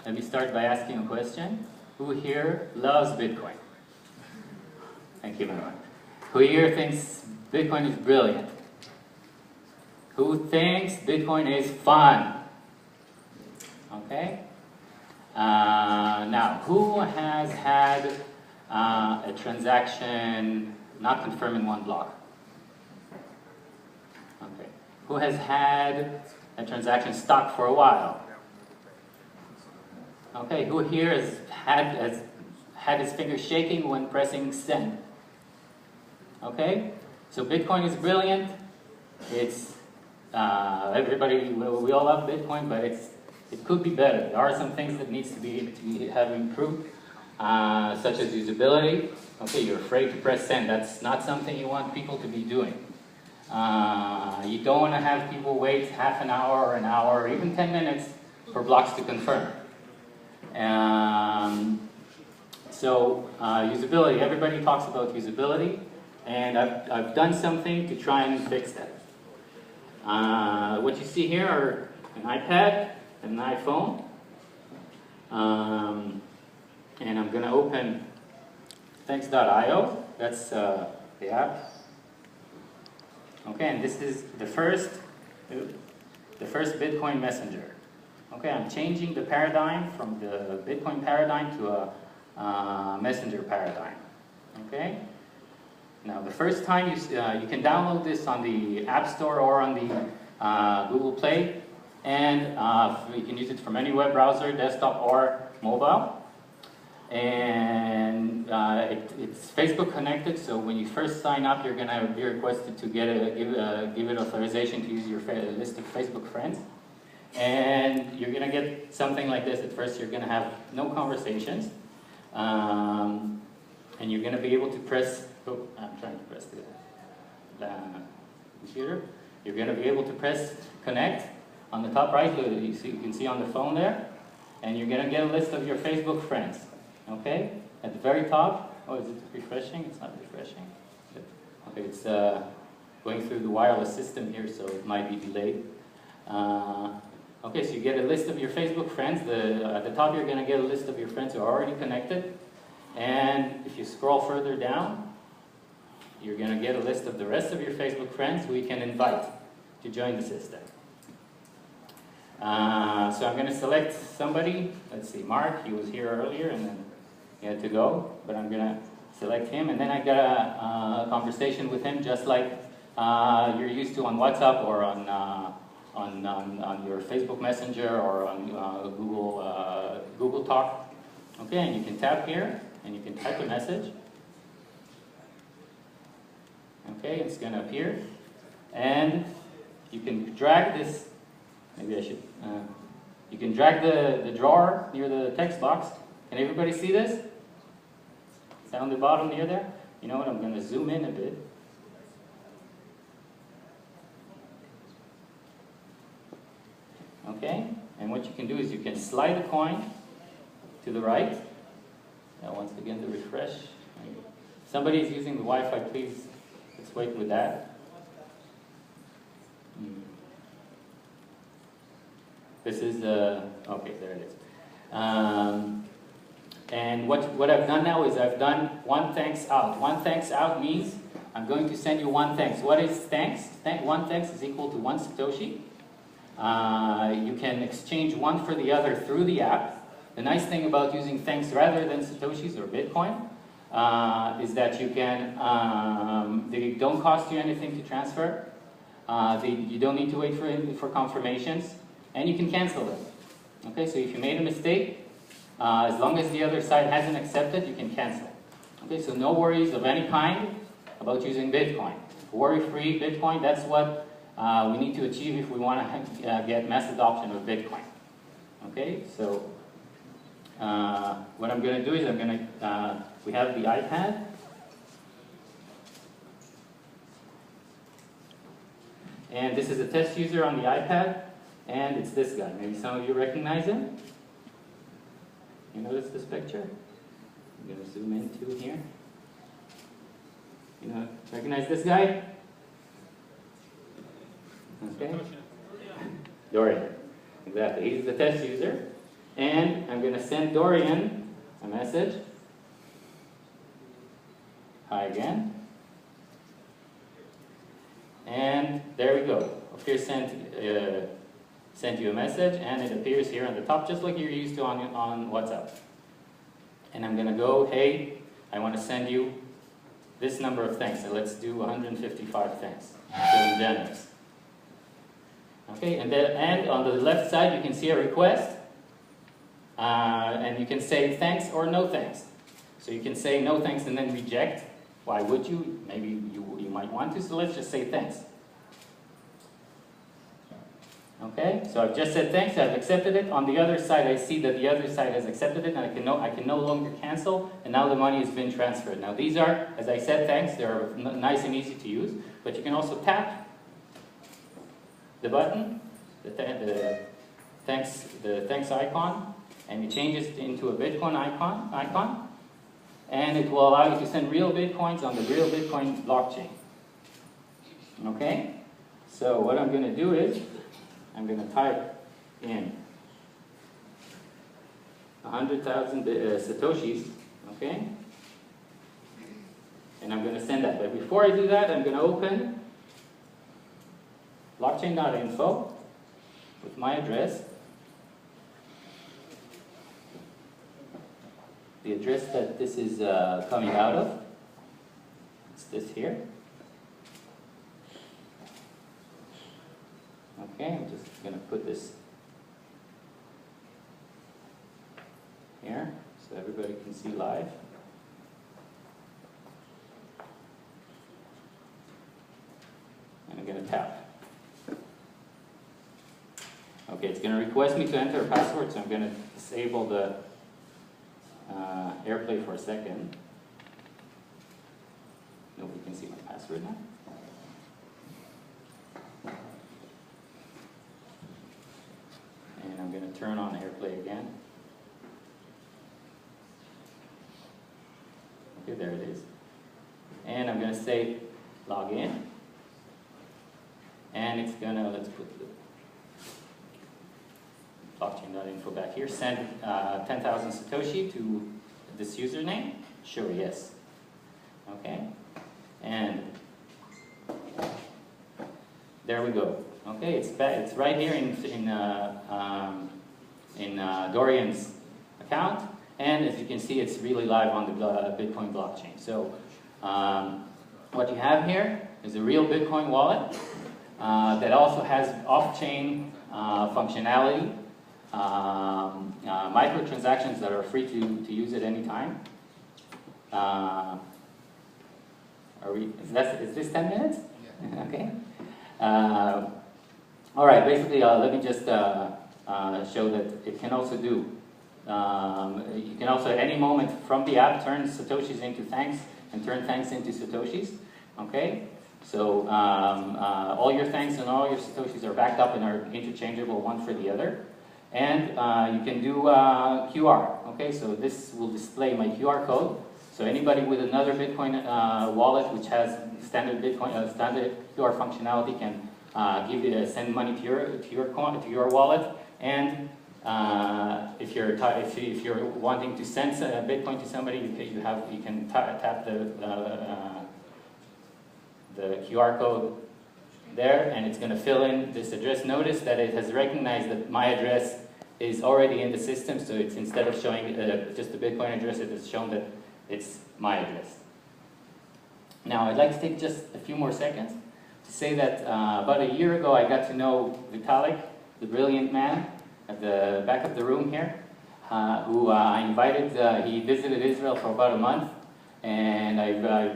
Let me start by asking a question. Who here loves Bitcoin? Thank you very much. Who here thinks Bitcoin is brilliant? Who thinks Bitcoin is fun? Okay. Now, who has had a transaction not confirmed in one block? Okay. Who has had a transaction stuck for a while? Okay. Who here has had his finger shaking when pressing send? Okay. So Bitcoin is brilliant. It's everybody. We all love Bitcoin, but it could be better. There are some things that needs to have improved, such as usability. Okay, you're afraid to press send. That's not something you want people to be doing. You don't want to have people wait half an hour or an hour or even 10 minutes for blocks to confirm. Usability. Everybody talks about usability, and I've done something to try and fix that. What you see here are an iPad, an iPhone, and I'm going to open thanks.io. That's the app. Okay, and this is the first Bitcoin messenger. Okay, I'm changing the paradigm from the Bitcoin paradigm to a messenger paradigm. Okay. Now, the first time you can download this on the App Store or on the Google Play, and you can use it from any web browser, desktop or mobile. And it's Facebook connected, so when you first sign up, you're going to be requested to give it authorization to use your list of Facebook friends. And you're going to get something like this. At first, you're going to have no conversations, and you're going to be able to press. Oh, I'm trying to press the computer. You're going to be able to press connect on the top right. You can see on the phone there, and you're going to get a list of your Facebook friends. Okay, at the very top. Oh, is it refreshing? It's not refreshing. Okay, it's going through the wireless system here, so it might be delayed. Okay, so you get a list of your Facebook friends. At the top, you're going to get a list of your friends who are already connected. And if you scroll further down, you're going to get a list of the rest of your Facebook friends who you can invite to join the system. So I'm going to select somebody. Let's see, Mark. He was here earlier, and then he had to go. But I'm going to select him, and then I got a conversation with him, just like you're used to on WhatsApp or on your Facebook Messenger or on Google Talk. Okay, and you can tap here, and you can type a message. Okay, it's going to appear. And you can drag this, maybe I should, you can drag the drawer near the text box. Can everybody see this? It's down the bottom near there. You know what, I'm going to zoom in a bit. Okay, and what you can do is you can slide the coin to the right. Now once again, the refresh. If somebody is using the Wi-Fi, please, let's wait with that. This is, okay, there it is. And what I've done now is I've done one thanks out. One thanks out means I'm going to send you one thanks. What is thanks? One thanks is equal to 1 Satoshi. You can exchange one for the other through the app. The nice thing about using thanks rather than Satoshis or Bitcoin is that you can, they don't cost you anything to transfer. You don't need to wait for confirmations, and you can cancel them. Okay, so if you made a mistake, as long as the other side hasn't accepted, you can cancel. Okay, so no worries of any kind about using Bitcoin. Worry-free Bitcoin, that's what we need to achieve if we want to get mass adoption of Bitcoin. Okay, so what I'm going to do is we have the iPad. And this is a test user on the iPad, and it's this guy. Maybe some of you recognize him. You notice this picture? I'm going to zoom in too here. You know, recognize this guy? Okay. Dorian. Exactly. He's the test user. And I'm going to send Dorian a message. Hi again. And there we go. Ofir sent you a message, and it appears here on the top, just like you're used to on WhatsApp. And I'm going to go, hey, I want to send you this number of thanks. So let's do 155 thanks. Feeling generous. Okay, and on the left side you can see a request, and you can say thanks or no thanks. So you can say no thanks and then reject. Why would you? Maybe you might want to, so let's just say thanks. Okay, so I've just said thanks, I've accepted it. On the other side, I see that the other side has accepted it, and I can no longer cancel, and now the money has been transferred. Now these are, as I said, thanks. They're nice and easy to use, but you can also tap the button, the thanks icon, and you change it into a Bitcoin icon, and it will allow you to send real Bitcoins on the real Bitcoin blockchain. Okay, so what I'm going to do is, I'm going to type in 100,000 Satoshis, okay? And I'm going to send that. But before I do that, I'm going to open blockchain.info with my address. The address that this is coming out of, it's this here. Okay, I'm just going to put this here so everybody can see live. And I'm going to tap. Okay, it's going to request me to enter a password, so I'm going to disable the AirPlay for a second. Nobody can see my password now. And I'm going to turn on AirPlay again. Okay, there it is. And I'm going to say log in. And it's going to, let's put the blockchain.info back here. Send 10,000 Satoshi to this username. Sure, yes. Okay. And there we go. Okay, it's back. It's right here in Dorian's account, and as you can see, it's really live on the Bitcoin blockchain. So, what you have here is a real Bitcoin wallet that also has off-chain functionality, microtransactions that are free to use at any time. Is this 10 minutes? Yeah. Okay. All right, basically, let me just show that it can also do. You can also, at any moment from the app, turn Satoshis into thanks and turn thanks into Satoshis. Okay? So, all your thanks and all your Satoshis are backed up and are interchangeable one for the other. And you can do QR. Okay? So, this will display my QR code. So, anybody with another Bitcoin wallet which has standard standard QR functionality can send money to your wallet, and if you're wanting to send Bitcoin to somebody, you can tap the QR code there, and it's going to fill in this address. Notice that it has recognized that my address is already in the system, so it's, instead of showing just the Bitcoin address, it has shown that it's my address. Now, I'd like to take just a few more seconds to say that about a year ago I got to know Vitalik, the brilliant man at the back of the room here, who I invited. He visited Israel for about a month, and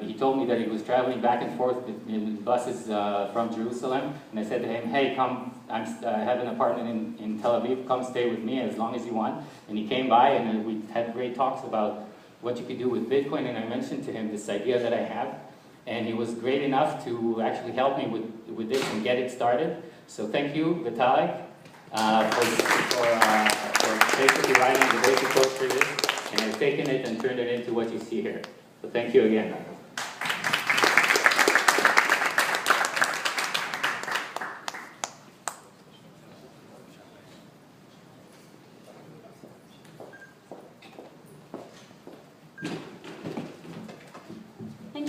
he told me that he was traveling back and forth in buses from Jerusalem, and I said to him, hey, come, I have an apartment in Tel Aviv, come stay with me as long as you want. And he came by, and we had great talks about what you could do with Bitcoin, and I mentioned to him this idea that I have. And he was great enough to actually help me with this and get it started. So thank you, Vitalik, for basically writing the basic code for this. And I've taken it and turned it into what you see here. So thank you again.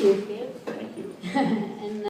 you. Thank you.